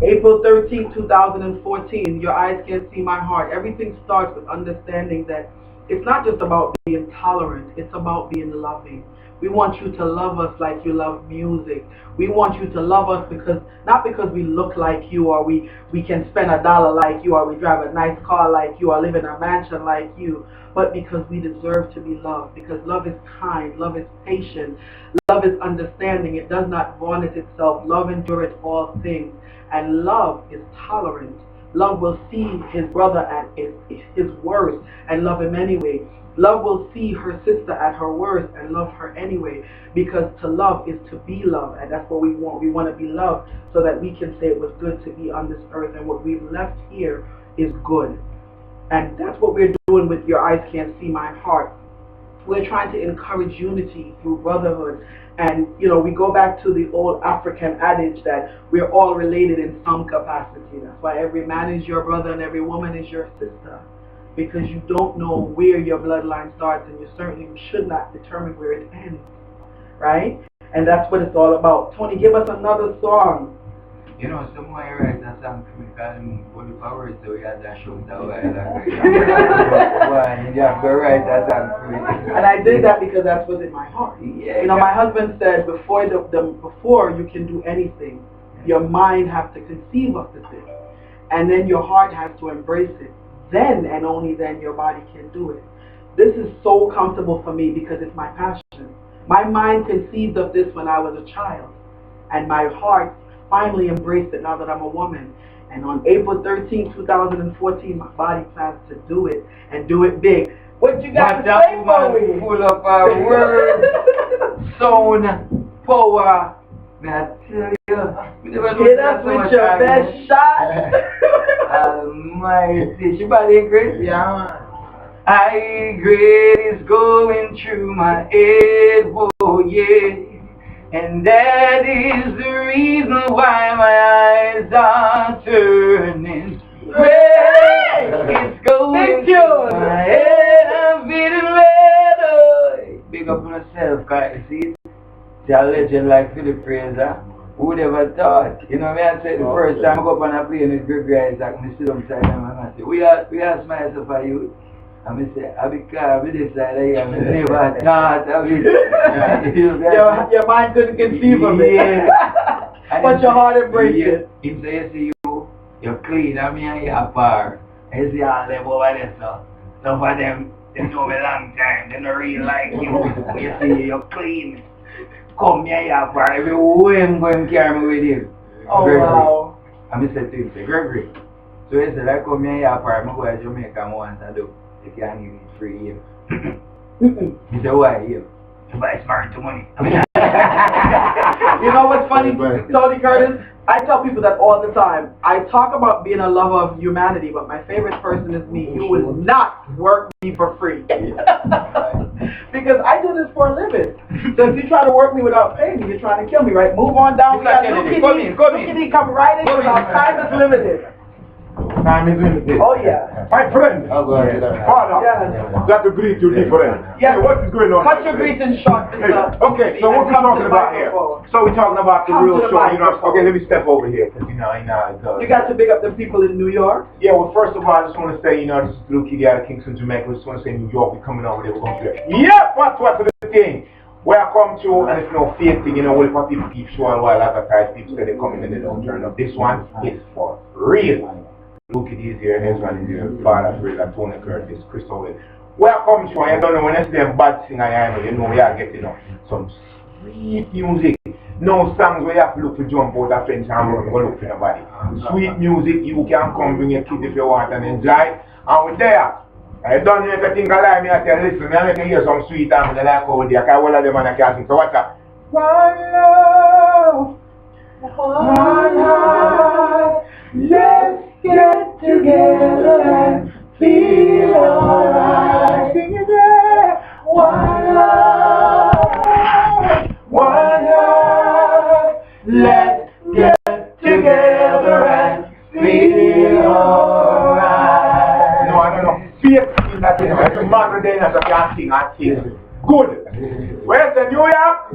April 13, 2014, your eyes can't see my heart. Everything starts with understanding that it's not just about being tolerant, it's about being loving. We want you to love us like you love music. We want you to love us because, not because we look like you, or we can spend $1 like you, or we drive a nice car like you, or live in a mansion like you, but because we deserve to be loved. Because love is kind, love is patient, love is understanding. It does not vaunt itself. Love endureth all things. And love is tolerant. Love will see his brother at his worst and love him anyway. Love will see her sister at her worst and love her anyway, because to love is to be loved, and that's what we want. We want to be loved so that we can say it was good to be on this earth, and what we've left here is good. And that's what we're doing with Your Eyes Can't See My Heart. We're trying to encourage unity through brotherhood. And, you know, we go back to the old African adage that we're all related in some capacity. That's why every man is your brother and every woman is your sister. Because you don't know where your bloodline starts, and you certainly should not determine where it ends. Right? And that's what it's all about. Tony, give us another song. You know, someone writes a song to me called Holy Power, so we had that show that way. You have to write that song to me. And I did that because that's what's in my heart. Yeah, you know, my husband said before before you can do anything, your mind has to conceive of the thing. And then your heart has to embrace it. Then and only then your body can do it. This is so comfortable for me because it's my passion. My mind conceived of this when I was a child. And my heart finally embraced it now that I'm a woman. And on April 13, 2014, my body plans to do it and do it big. What you got to say for me? Full of words, sound, power. May I tell you? Get up with your best shot. Almighty, she body great, yeah. I great is going through my head, oh yeah. And that is the reason why my eyes are turning red. It's going through my head, I'm feeling red. Oh. Big up on yourself, guys. See, it's a legend like Philip Fraser. Who would ever thought? You know, me I said the first time I go up on a plane with Greg guys, like me sit beside them and I say, we are smiles for you. And I say, I be car, I be this side of here, I never thought of it. Your mind couldn't conceive of it. Yeah. But your heart embraced it. Him say, you see you're clean, I mean, you're far. You see all them over there, so. Some of them, they know me long time, they don't really like you. You see, you're clean. Come here, you're far. Everywhere I'm going to carry me with you. Oh, Gregory. wow. And I said to him, say, Gregory. So he said, I come here, you're far. I'm going to Jamaica, I want to do. You can't give it free here. He said, why here? Somebody's married to money. You know what's funny, Tony Curtis? I tell people that all the time. I talk about being a lover of humanity, but my favorite person is me. You will not work me for free. Because I do this for a living. So if you try to work me without paying me, you're trying to kill me, right? Move on down. We got Luke come right in because our time is limited. Time is limited. Oh yeah. My friend, Father, got to greet you different. Yeah. What is going on? Cut your greeting short. Okay, so what we talking about here? So we're talking about the real show, you know. Okay, let me step over here, because you know, you got to big up the people in New York. Yeah, well, first of all, I just want to say, you know, this is Luke Kiddy out of Kingston, Jamaica. I just want to say New York, we're coming over there, we're going to do it. Yep, what's the thing? Where I come to, and it's no fake thing, you know, what if people keep showing while advertise, people say they're coming and they don't turn up. This one is for real. Luke Kiddy is here, Ezra is here, Father Fraser, Tony Curtis, Chris Owen. Where I come to, I don't know, when I see them bad singer, I know, you know, we are getting some sweet music. No songs where you have to look for jump out of fence and run, go look for nobody. Sweet music, you can come bring your kids if you want and enjoy. And we're there. I don't know if you think I like me, I tell listen, I can hear some sweet songs that I like over there, because all of them and I can't sing. So what's that? One love, one heart, let's get together and feel alright. Sing it there. One love, one heart, let's get together and feel alright. No, I don't know. Feel that thing. It's a modern day that I can't sing. Good. Where's the New York?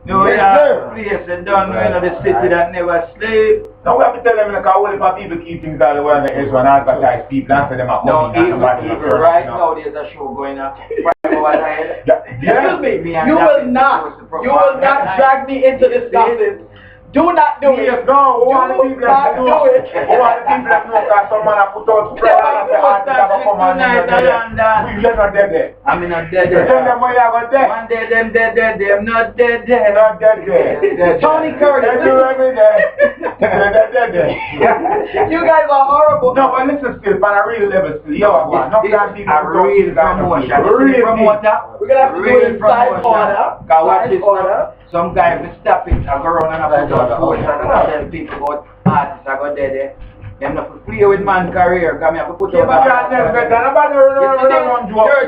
New York place and done in the city that never sleep. Now we have to tell them like how well people keep things all the way like Israel and advertise people and say them are No, coming. even people right now there's a show going on. Excuse me, you will not drag me into this nonsense. Do not do it. No, Do not do it. All the people that know that some man have put out prayer and the artist have come and we're not dead there. I'm not dead Tell them where you are dead. One day them dead, them not dead. Not dead there. Tony Curtis. You every day. Dead there. You guys are horrible. No, but listen still, on a real level still. Yo, no plan people a real promotion. We're gonna have to do it in side order. Side order. Some guy will stop it, I go around and I put out force and I tell people about artists I go there. Them not to play with man's career, because I have to put out about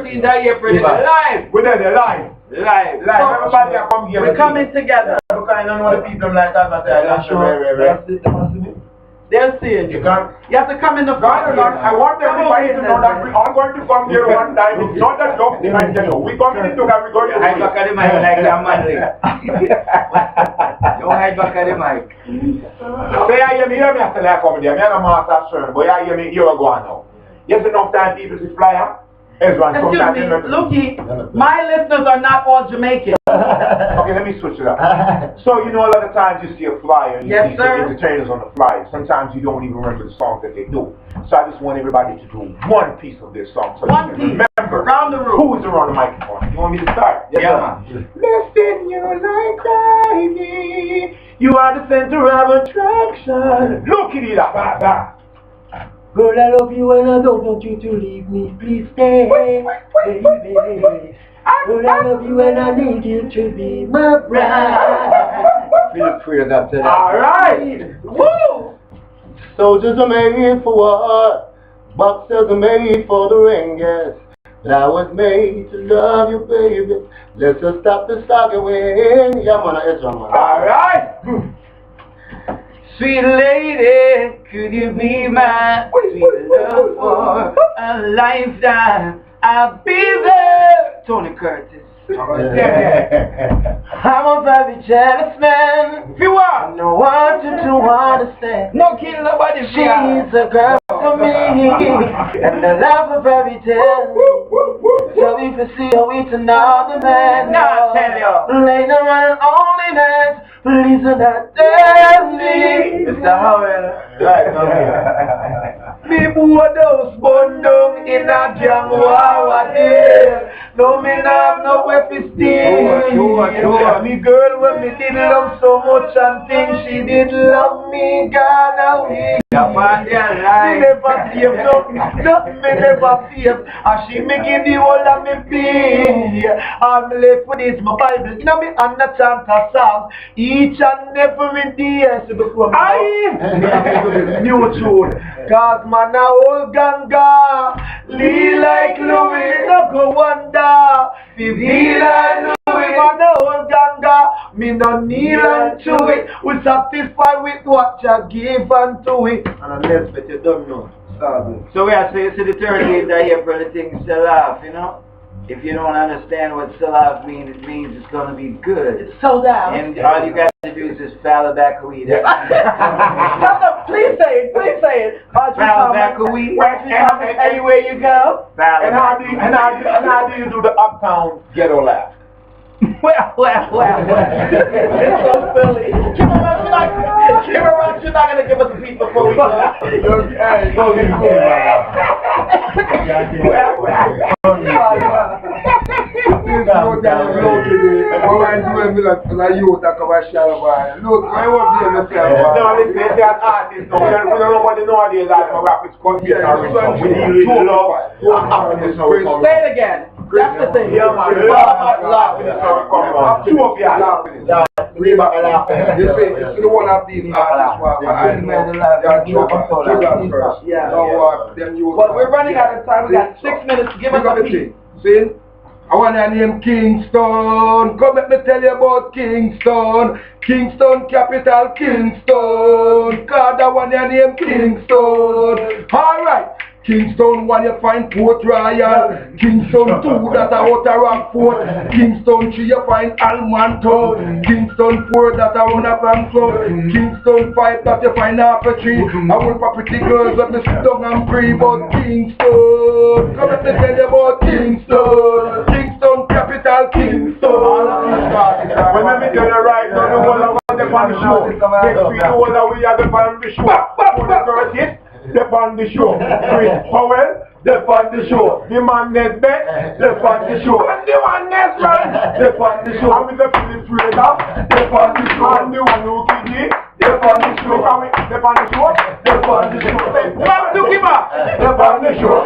13th of April, live! We're there, live. Everybody come here. We're coming together. Because I don't know the people like that, but I'm sure. They're seeing you. You have to come in the front. I want everybody to know that we are going to come here one time. It's not a joke, I tell you. We come in together, we're going to hide back at the mic like a manly. Don't hide back at the mic. Say I hear me after that come there. I'm not master certain, but I hear me, you're going now. Yes, enough time people to fly up. Excuse me, Lukey, my listeners are not all Jamaican. Okay, let me switch it up. So, you know, a lot of times you see a flyer and you see the entertainers on the flyer. Sometimes you don't even remember the songs that they do. So I just want everybody to do one piece of their song. So one piece. Remember, around the room. Who is around the microphone? You want me to start? Yeah, man. Listen, you like Ivy. You are the center of attraction. Look at it. Girl, I love you and I don't want you to leave me. Please stay, baby. Girl, I love you and I need you to be my bride. Feel free to that. Alright! Woo! Soldiers are made for war, boxers are made for the ring, yes. But I was made to love you, baby. Let's just stop the arguing. Yeah, man, it's wrong, man. Alright! Sweet lady, could you be my sweet love for a lifetime? I'll be there. Tony Curtis. Yeah. I'm a very jealous man. If you are, I know what you do understand. no kill nobody. She's a girl for me, and I love her very dearly. So if you see her with another man, Nah, tell you. later on only man, please do not tell me. Mr. Howell. Me boy those bun down in a gang war there. No me have no way to steal. Me girl when me did love so much and think she did love me gone away. Never Me never save nothing me never save. And she me give the whole of me pay. I'm left with this my Bible. You know me and the chant a song each and every day. So before me new tune. Cause man a old ganga, Lee like Louis, no go wonder. Feel like Louis, man a old ganga, me no kneel unto it. We satisfied with what you give unto it. And unless but you don't know. So we are saying, see the 30th of April, the thing still off, you know? If you don't understand what still off means, it means it's going to be good. It's sold out. And all you got to do is just follow back a weed. Please say it. Follow back a weed. Anywhere you go. And how do you do the uptown ghetto laugh? Well. It's so silly. Kimmer, you're not going to give us a piece before we go. Say it again. That's the thing. Yeah, man. Two of you are laughing. You see the one of these artists, But we're running out of time. We got 6 minutes. Give us a piece. See? I want to name Kingston. Come let me tell you about Kingston. Kingston capital, Kingston. God, I want to name Kingston. Alright. Kingston 1 you find Port Royal. Kingston 2 that are out of Rockport. Kingston 3 you find Almanto. Kingston 4 that are on a Fan Club. Kingston 5 that you find half a tree. I want for pretty girls that me sit down and free. But Kingston, come let me tell you about Kingston. Kingston capital, Kingston. When let me tell you right now, the whole of the on the show. Next week, the whole of we are the on the show. For the Curtis, the on the show. Chris Powell, the on the show. The man Nesbeth, the on the show. And the one Nesbeth, the on the show. And with the Philip Fraser, the on the show. And the one who Kiji, the on the show. The on the show, the on the show. Come to give up, the on the show.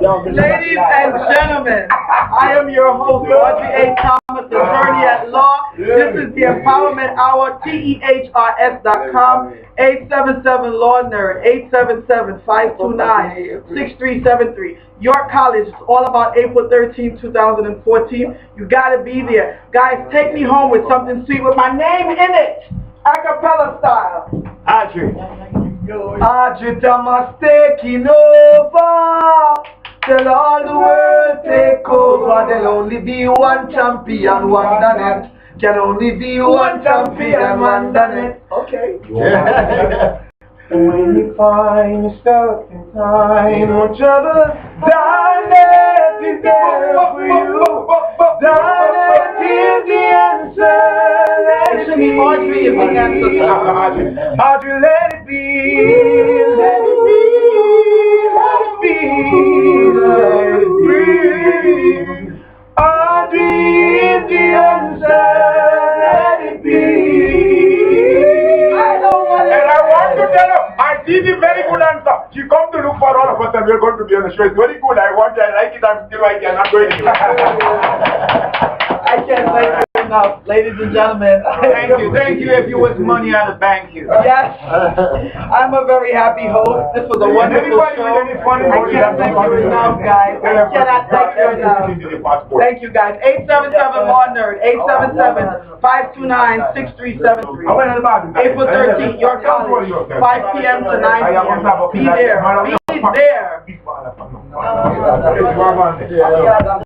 Ladies and gentlemen, I am your host, Audrey A. Thomas, attorney at law. This is the Empowerment Hour, TEHRS.com, 877-LAW-NERD, 877-529-6373. York College, it's all about April 13, 2014. You gotta be there. Guys, take me home with something sweet with my name in it. A cappella style. Audrey. Audrey Thomas taking over. Tell all the world take over. There'll only be one champion, one done it. Can only be one champion, one done it. Okay. Yeah. When you find yourself in time, no trouble, darling is there for you. Darling is the answer. It should be Audrey if we answer. Audrey, let it be, let it be, let it be, let it be. Audrey is the answer, let it be. And I want to tell her, I see the very good answer. She come to look for all of us and we're going to be on the show. It's very good. I like it. I'm still right here. I'm not going to. I can't thank you enough, ladies and gentlemen. Thank you. If you was money out of bank, you. Yes, I'm a very happy host. This was a wonderful show. I can't thank you enough, guys. I cannot thank you enough. Thank you, guys. 877-LAW-NERD, 877-529-6373. April 13th, York College, 5 p.m. to 9 p.m. Be there. Be there.